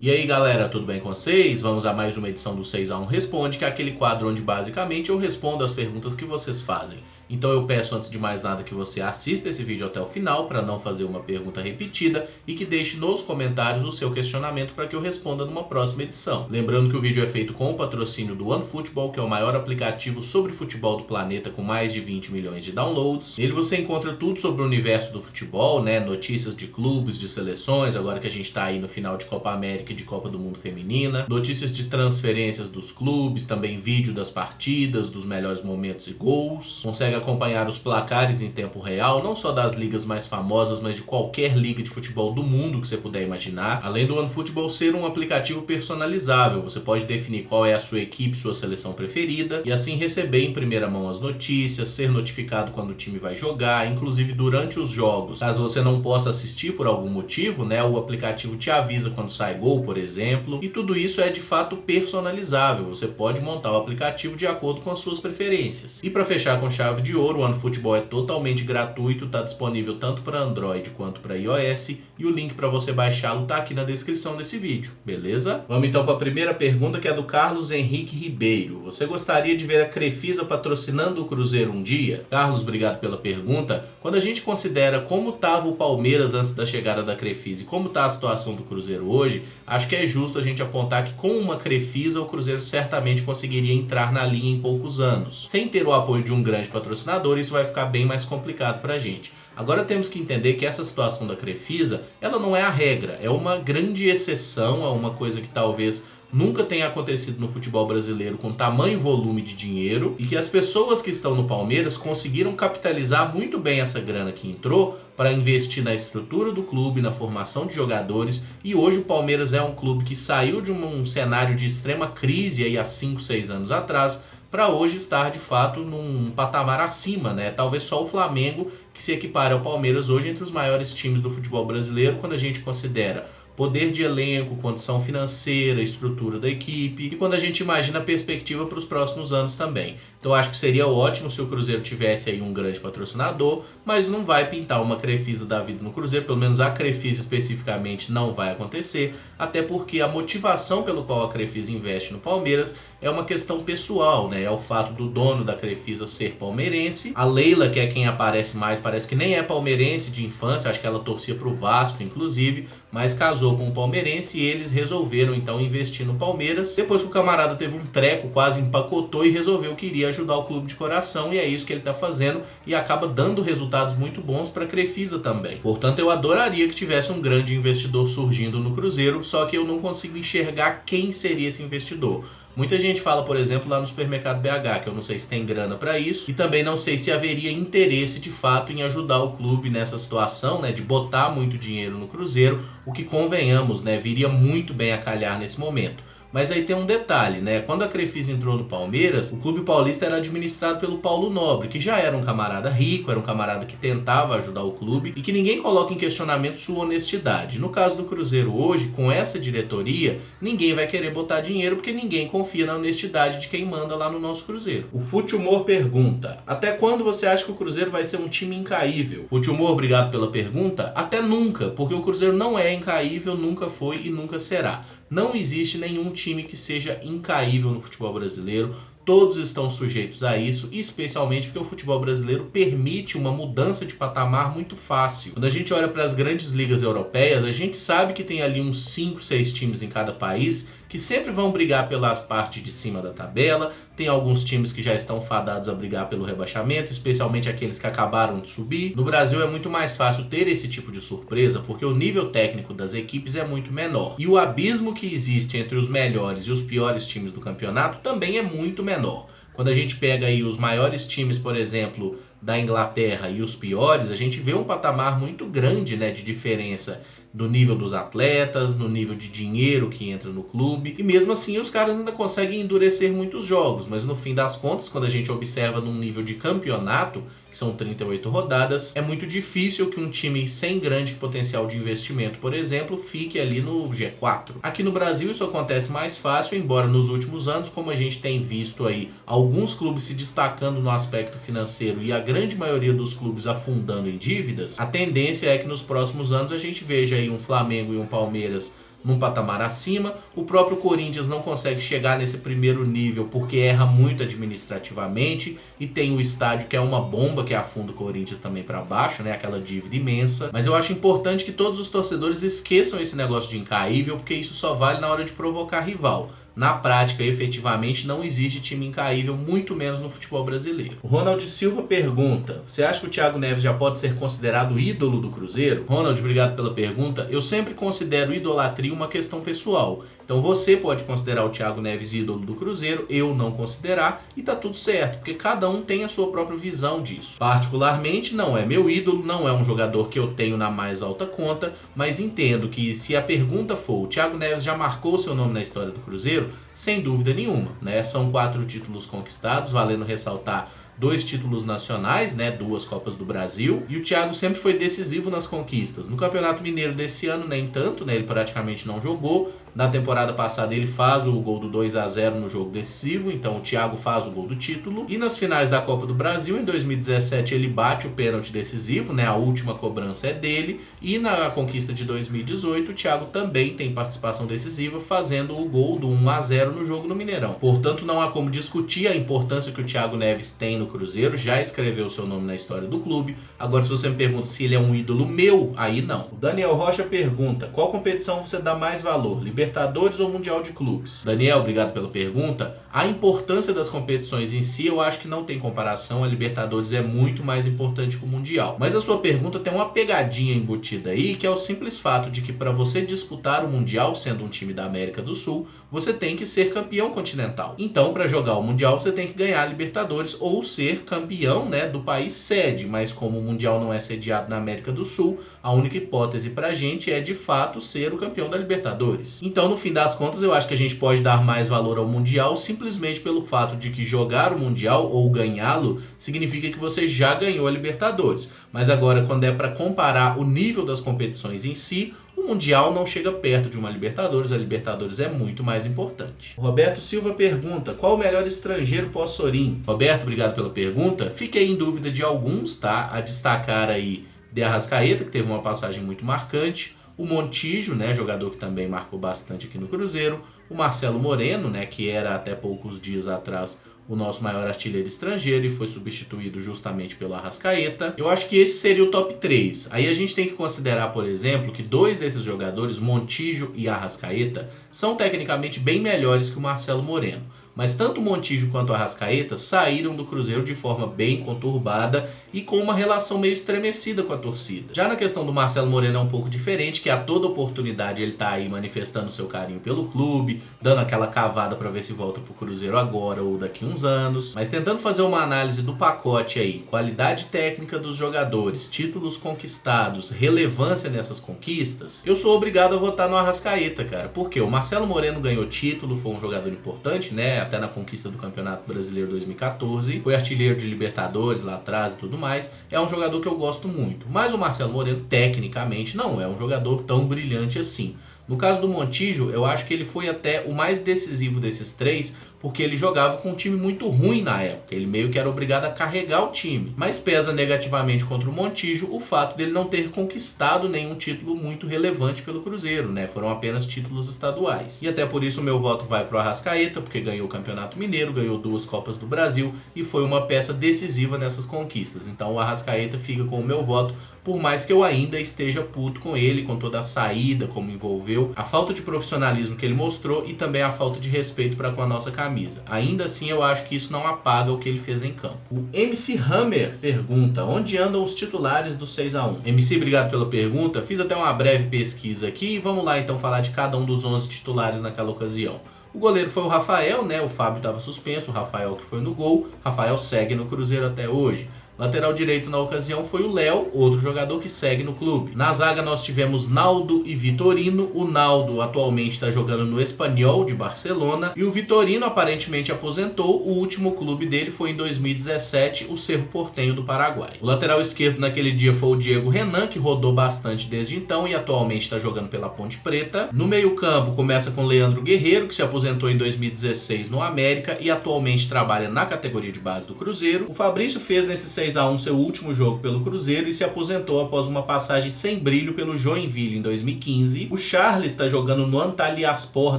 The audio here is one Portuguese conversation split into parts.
E aí galera, tudo bem com vocês? Vamos a mais uma edição do 6x1 Responde, que é aquele quadro onde basicamente eu respondo as perguntas que vocês fazem. Então eu peço antes de mais nada que você assista esse vídeo até o final para não fazer uma pergunta repetida e que deixe nos comentários o seu questionamento para que eu responda numa próxima edição. Lembrando que o vídeo é feito com o patrocínio do OneFootball, que é o maior aplicativo sobre futebol do planeta com mais de 20 milhões de downloads. Nele você encontra tudo sobre o universo do futebol, né? Notícias de clubes, de seleções, agora que a gente está aí no final de Copa América e de Copa do Mundo Feminina, notícias de transferências dos clubes, também vídeo das partidas, dos melhores momentos e gols. Consegue acompanhar os placares em tempo real, não só das ligas mais famosas, mas de qualquer liga de futebol do mundo que você puder imaginar. Além do OneFootball ser um aplicativo personalizável, você pode definir qual é a sua equipe, sua seleção preferida, e assim receber em primeira mão as notícias, ser notificado quando o time vai jogar, inclusive durante os jogos. Caso você não possa assistir por algum motivo, né, o aplicativo te avisa quando sai gol, por exemplo, e tudo isso é de fato personalizável. Você pode montar o aplicativo de acordo com as suas preferências. E para fechar com chave de ouro, o OneFootball é totalmente gratuito, está disponível tanto para Android quanto para iOS, e o link para você baixá-lo está aqui na descrição desse vídeo, beleza? Vamos então para a primeira pergunta, que é do Carlos Henrique Ribeiro. Você gostaria de ver a Crefisa patrocinando o Cruzeiro um dia? Carlos, obrigado pela pergunta. Quando a gente considera como estava o Palmeiras antes da chegada da Crefisa e como está a situação do Cruzeiro hoje, acho que é justo a gente apontar que com uma Crefisa o Cruzeiro certamente conseguiria entrar na linha em poucos anos. Sem ter o apoio de um grande patrocinador, isso vai ficar bem mais complicado para a gente. Agora temos que entender que essa situação da Crefisa, ela não é a regra, é uma grande exceção, é uma coisa que talvez nunca tenha acontecido no futebol brasileiro com tamanho volume de dinheiro, e que as pessoas que estão no Palmeiras conseguiram capitalizar muito bem essa grana que entrou para investir na estrutura do clube, na formação de jogadores, e hoje o Palmeiras é um clube que saiu de um cenário de extrema crise aí há 5, 6 anos atrás, para hoje estar de fato num patamar acima, né? Talvez só o Flamengo que se equipare ao Palmeiras hoje entre os maiores times do futebol brasileiro, quando a gente considera poder de elenco, condição financeira, estrutura da equipe, e quando a gente imagina a perspectiva para os próximos anos também. Então acho que seria ótimo se o Cruzeiro tivesse aí um grande patrocinador, mas não vai pintar uma Crefisa da vida no Cruzeiro, pelo menos a Crefisa especificamente não vai acontecer, até porque a motivação pelo qual a Crefisa investe no Palmeiras é uma questão pessoal, né? É o fato do dono da Crefisa ser palmeirense. A Leila, que é quem aparece mais, parece que nem é palmeirense de infância, acho que ela torcia pro Vasco, inclusive, mas casou com um palmeirense e eles resolveram então investir no Palmeiras. Depois que o camarada teve um treco, quase empacotou e resolveu que iria ajudar o clube de coração, e é isso que ele está fazendo e acaba dando resultados muito bons para a Crefisa também. Portanto, eu adoraria que tivesse um grande investidor surgindo no Cruzeiro, só que eu não consigo enxergar quem seria esse investidor. Muita gente fala, por exemplo, lá no Supermercado BH, que eu não sei se tem grana para isso, e também não sei se haveria interesse de fato em ajudar o clube nessa situação, né, de botar muito dinheiro no Cruzeiro, o que, convenhamos, né, viria muito bem a calhar nesse momento. Mas aí tem um detalhe, né? Quando a Crefisa entrou no Palmeiras, o clube paulista era administrado pelo Paulo Nobre, que já era um camarada rico, era um camarada que tentava ajudar o clube e que ninguém coloca em questionamento sua honestidade. No caso do Cruzeiro hoje, com essa diretoria, ninguém vai querer botar dinheiro porque ninguém confia na honestidade de quem manda lá no nosso Cruzeiro. O Fute Humor pergunta: até quando você acha que o Cruzeiro vai ser um time incaível? Fute Humor, obrigado pela pergunta. Até nunca, porque o Cruzeiro não é incaível, nunca foi e nunca será. Não existe nenhum time que seja incaível no futebol brasileiro. Todos estão sujeitos a isso, especialmente porque o futebol brasileiro permite uma mudança de patamar muito fácil. Quando a gente olha para as grandes ligas europeias, a gente sabe que tem ali uns 5, 6 times em cada país que sempre vão brigar pela parte de cima da tabela. Tem alguns times que já estão fadados a brigar pelo rebaixamento, especialmente aqueles que acabaram de subir. No Brasil é muito mais fácil ter esse tipo de surpresa, porque o nível técnico das equipes é muito menor. E o abismo que existe entre os melhores e os piores times do campeonato também é muito menor. Quando a gente pega aí os maiores times, por exemplo, da Inglaterra e os piores, a gente vê um patamar muito grande, né, de diferença do nível dos atletas, no nível de dinheiro que entra no clube, e mesmo assim os caras ainda conseguem endurecer muitos jogos, mas no fim das contas, quando a gente observa num nível de campeonato, que são 38 rodadas, é muito difícil que um time sem grande potencial de investimento, por exemplo, fique ali no G4. Aqui no Brasil isso acontece mais fácil, embora nos últimos anos, como a gente tem visto aí, alguns clubes se destacando no aspecto financeiro e a grande maioria dos clubes afundando em dívidas, a tendência é que nos próximos anos a gente veja aí um Flamengo e um Palmeiras num patamar acima. O próprio Corinthians não consegue chegar nesse primeiro nível porque erra muito administrativamente e tem o estádio que é uma bomba que afunda o Corinthians também para baixo, né? Aquela dívida imensa. Mas eu acho importante que todos os torcedores esqueçam esse negócio de incaível, porque isso só vale na hora de provocar rival. Na prática, efetivamente, não existe time incaível, muito menos no futebol brasileiro. O Ronald Silva pergunta: você acha que o Thiago Neves já pode ser considerado ídolo do Cruzeiro? Ronald, obrigado pela pergunta. Eu sempre considero idolatria uma questão pessoal. Então você pode considerar o Thiago Neves ídolo do Cruzeiro, eu não considerar, e tá tudo certo, porque cada um tem a sua própria visão disso. Particularmente, não é meu ídolo, não é um jogador que eu tenho na mais alta conta, mas entendo que se a pergunta for: o Thiago Neves já marcou seu nome na história do Cruzeiro? Sem dúvida nenhuma, né? São 4 títulos conquistados, valendo ressaltar 2 títulos nacionais, né, 2 Copas do Brasil, e o Thiago sempre foi decisivo nas conquistas. No Campeonato Mineiro desse ano, nem tanto, né, ele praticamente não jogou. Na temporada passada ele faz o gol do 2-0 no jogo decisivo, então o Thiago faz o gol do título. E nas finais da Copa do Brasil, em 2017, ele bate o pênalti decisivo, né, a última cobrança é dele. E na conquista de 2018, o Thiago também tem participação decisiva, fazendo o gol do 1-0 no jogo no Mineirão. Portanto, não há como discutir a importância que o Thiago Neves tem no Cruzeiro, já escreveu seu nome na história do clube. Agora, se você me pergunta se ele é um ídolo meu, aí não. O Daniel Rocha pergunta: qual competição você dá mais valor, Libertadores ou Mundial de Clubes? Daniel, obrigado pela pergunta. A importância das competições em si, eu acho que não tem comparação. A Libertadores é muito mais importante que o Mundial. Mas a sua pergunta tem uma pegadinha embutida aí, que é o simples fato de que para você disputar o Mundial, sendo um time da América do Sul, você tem que ser campeão continental. Então, para jogar o Mundial, você tem que ganhar a Libertadores ou ser campeão, né, do país sede. Mas como o Mundial não é sediado na América do Sul, a única hipótese pra gente é, de fato, ser o campeão da Libertadores. Então, no fim das contas, eu acho que a gente pode dar mais valor ao Mundial simplesmente pelo fato de que jogar o Mundial ou ganhá-lo significa que você já ganhou a Libertadores. Mas agora, quando é para comparar o nível das competições em si, o Mundial não chega perto de uma Libertadores, a Libertadores é muito mais importante. O Roberto Silva pergunta: qual o melhor estrangeiro pós-Sorin? Roberto, obrigado pela pergunta. Fiquei em dúvida de alguns, tá? A destacar aí de Arrascaeta, que teve uma passagem muito marcante, o Montijo, né, jogador que também marcou bastante aqui no Cruzeiro, o Marcelo Moreno, né, que era até poucos dias atrás o nosso maior artilheiro estrangeiro e foi substituído justamente pelo Arrascaeta. Eu acho que esse seria o top 3. Aí a gente tem que considerar, por exemplo, que 2 desses jogadores, Montijo e Arrascaeta, são tecnicamente bem melhores que o Marcelo Moreno. Mas tanto o Montijo quanto o Arrascaeta saíram do Cruzeiro de forma bem conturbada e com uma relação meio estremecida com a torcida. Já na questão do Marcelo Moreno é um pouco diferente, que a toda oportunidade ele tá aí manifestando seu carinho pelo clube, dando aquela cavada para ver se volta pro Cruzeiro agora ou daqui uns anos. Mas tentando fazer uma análise do pacote aí, qualidade técnica dos jogadores, títulos conquistados, relevância nessas conquistas, eu sou obrigado a votar no Arrascaeta, cara. Porque o Marcelo Moreno ganhou título, foi um jogador importante, né? Até na conquista do Campeonato Brasileiro 2014, foi artilheiro de Libertadores lá atrás e tudo mais, é um jogador que eu gosto muito. Mas o Marcelo Moreno, tecnicamente, não é um jogador tão brilhante assim. No caso do Montijo, eu acho que ele foi até o mais decisivo desses 3, porque ele jogava com um time muito ruim na época. Ele meio que era obrigado a carregar o time. Mas pesa negativamente contra o Montijo o fato dele não ter conquistado nenhum título muito relevante pelo Cruzeiro, né? Foram apenas títulos estaduais. E até por isso o meu voto vai pro Arrascaeta, porque ganhou o Campeonato Mineiro, ganhou 2 Copas do Brasil e foi uma peça decisiva nessas conquistas. Então o Arrascaeta fica com o meu voto, por mais que eu ainda esteja puto com ele, com toda a saída, como envolveu, a falta de profissionalismo que ele mostrou e também a falta de respeito para com a nossa camisa. Ainda assim, eu acho que isso não apaga o que ele fez em campo. O MC Hammer pergunta: onde andam os titulares do 6-1? MC, obrigado pela pergunta. Fiz até uma breve pesquisa aqui e vamos lá então falar de cada um dos 11 titulares naquela ocasião. O goleiro foi o Rafael, né? O Fábio estava suspenso, o Rafael que foi no gol. Rafael segue no Cruzeiro até hoje. Lateral direito na ocasião foi o Léo, outro jogador que segue no clube. Na zaga nós tivemos Naldo e Vitorino. O Naldo atualmente está jogando no Espanyol de Barcelona e o Vitorino aparentemente aposentou. O último clube dele foi em 2017, o Cerro Porteño do Paraguai. O lateral esquerdo naquele dia foi o Diego Renan, que rodou bastante desde então e atualmente está jogando pela Ponte Preta. No meio-campo começa com Leandro Guerreiro, que se aposentou em 2016 no América e atualmente trabalha na categoria de base do Cruzeiro. O Fabrício fez nesses 6-1 seu último jogo pelo Cruzeiro e se aposentou após uma passagem sem brilho pelo Joinville em 2015. O Charles está jogando no Antalyaspor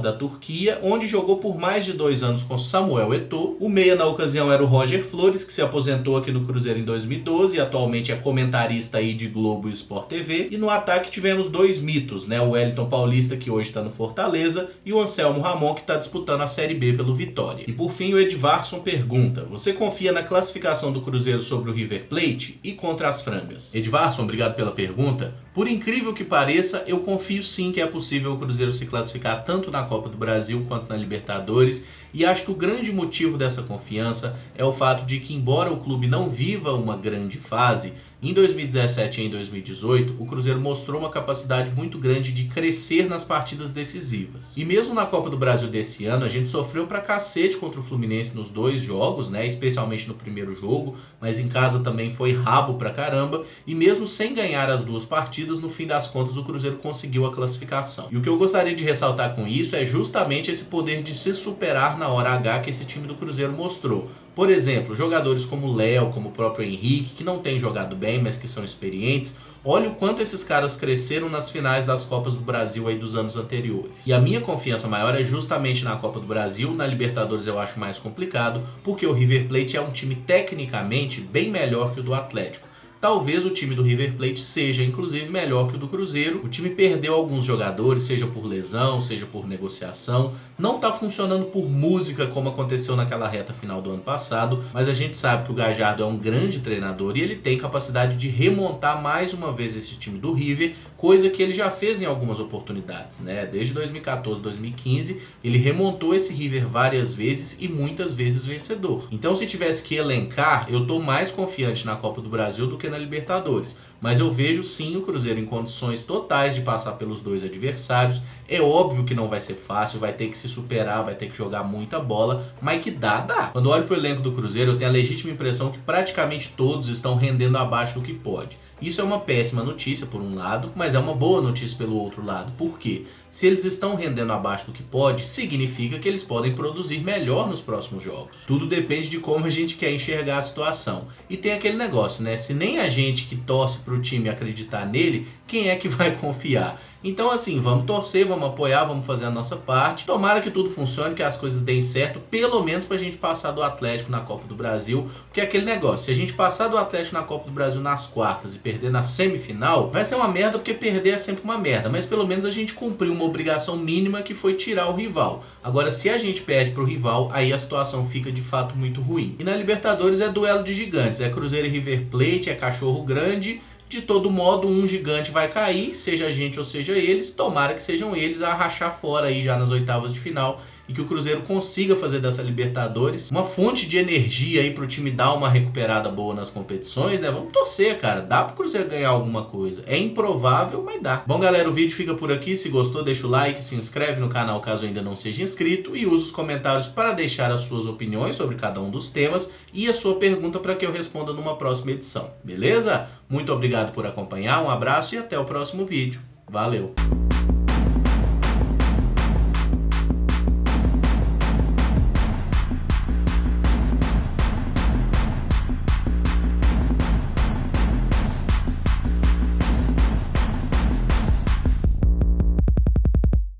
da Turquia, onde jogou por mais de 2 anos com Samuel Eto'o. O meia na ocasião era o Roger Flores, que se aposentou aqui no Cruzeiro em 2012 e atualmente é comentarista aí de Globo e Sport TV. E no ataque tivemos 2 mitos, né? O Wellington Paulista, que hoje está no Fortaleza, e o Anselmo Ramon, que está disputando a Série B pelo Vitória. E por fim, o Edvarson pergunta: você confia na classificação do Cruzeiro sobre o River Plate e contra as frangas? Edvarson, obrigado pela pergunta. Por incrível que pareça, eu confio sim que é possível o Cruzeiro se classificar tanto na Copa do Brasil quanto na Libertadores, e acho que o grande motivo dessa confiança é o fato de que, embora o clube não viva uma grande fase, em 2017 e em 2018, o Cruzeiro mostrou uma capacidade muito grande de crescer nas partidas decisivas. E mesmo na Copa do Brasil desse ano, a gente sofreu pra cacete contra o Fluminense nos 2 jogos, né? Especialmente no primeiro jogo, mas em casa também foi rabo pra caramba. E mesmo sem ganhar as 2 partidas, no fim das contas o Cruzeiro conseguiu a classificação. E o que eu gostaria de ressaltar com isso é justamente esse poder de se superar na hora H que esse time do Cruzeiro mostrou. Por exemplo, jogadores como o Léo, como o próprio Henrique, que não tem jogado bem, mas que são experientes. Olha o quanto esses caras cresceram nas finais das Copas do Brasil aí dos anos anteriores. E a minha confiança maior é justamente na Copa do Brasil. Na Libertadores eu acho mais complicado, porque o River Plate é um time tecnicamente bem melhor que o do Atlético. Talvez o time do River Plate seja, inclusive, melhor que o do Cruzeiro. O time perdeu alguns jogadores, seja por lesão, seja por negociação. Não está funcionando por música, como aconteceu naquela reta final do ano passado. Mas a gente sabe que o Gallardo é um grande treinador e ele tem capacidade de remontar mais uma vez esse time do River, coisa que ele já fez em algumas oportunidades, né? Desde 2014, 2015, ele remontou esse River várias vezes e muitas vezes vencedor. Então, se tivesse que elencar, eu estou mais confiante na Copa do Brasil do que na Libertadores, mas eu vejo sim o Cruzeiro em condições totais de passar pelos 2 adversários. É óbvio que não vai ser fácil, vai ter que se superar, vai ter que jogar muita bola, mas que dá. Quando eu olho pro elenco do Cruzeiro, eu tenho a legítima impressão que praticamente todos estão rendendo abaixo do que pode. Isso é uma péssima notícia por um lado, mas é uma boa notícia pelo outro lado. Por quê? Se eles estão rendendo abaixo do que pode, significa que eles podem produzir melhor nos próximos jogos. Tudo depende de como a gente quer enxergar a situação. E tem aquele negócio, né? Se nem a gente que torce pro time acreditar nele, quem é que vai confiar? Então assim, vamos torcer, vamos apoiar, vamos fazer a nossa parte. Tomara que tudo funcione, que as coisas deem certo, pelo menos pra gente passar do Atlético na Copa do Brasil. Porque é aquele negócio, se a gente passar do Atlético na Copa do Brasil nas quartas e perder na semifinal, vai ser uma merda, porque perder é sempre uma merda. Mas pelo menos a gente cumpriu uma obrigação mínima, que foi tirar o rival. Agora, se a gente perde pro rival, aí a situação fica de fato muito ruim. E na Libertadores é duelo de gigantes, é Cruzeiro e River Plate, é cachorro grande. De todo modo, um gigante vai cair, seja a gente ou seja eles. Tomara que sejam eles a rachar fora aí já nas oitavas de final, e que o Cruzeiro consiga fazer dessa Libertadores uma fonte de energia aí pro time dar uma recuperada boa nas competições, né? Vamos torcer, cara. Dá pro Cruzeiro ganhar alguma coisa. É improvável, mas dá. Bom, galera, o vídeo fica por aqui. Se gostou, deixa o like, se inscreve no canal caso ainda não seja inscrito e usa os comentários para deixar as suas opiniões sobre cada um dos temas e a sua pergunta para que eu responda numa próxima edição. Beleza? Muito obrigado por acompanhar, um abraço e até o próximo vídeo. Valeu!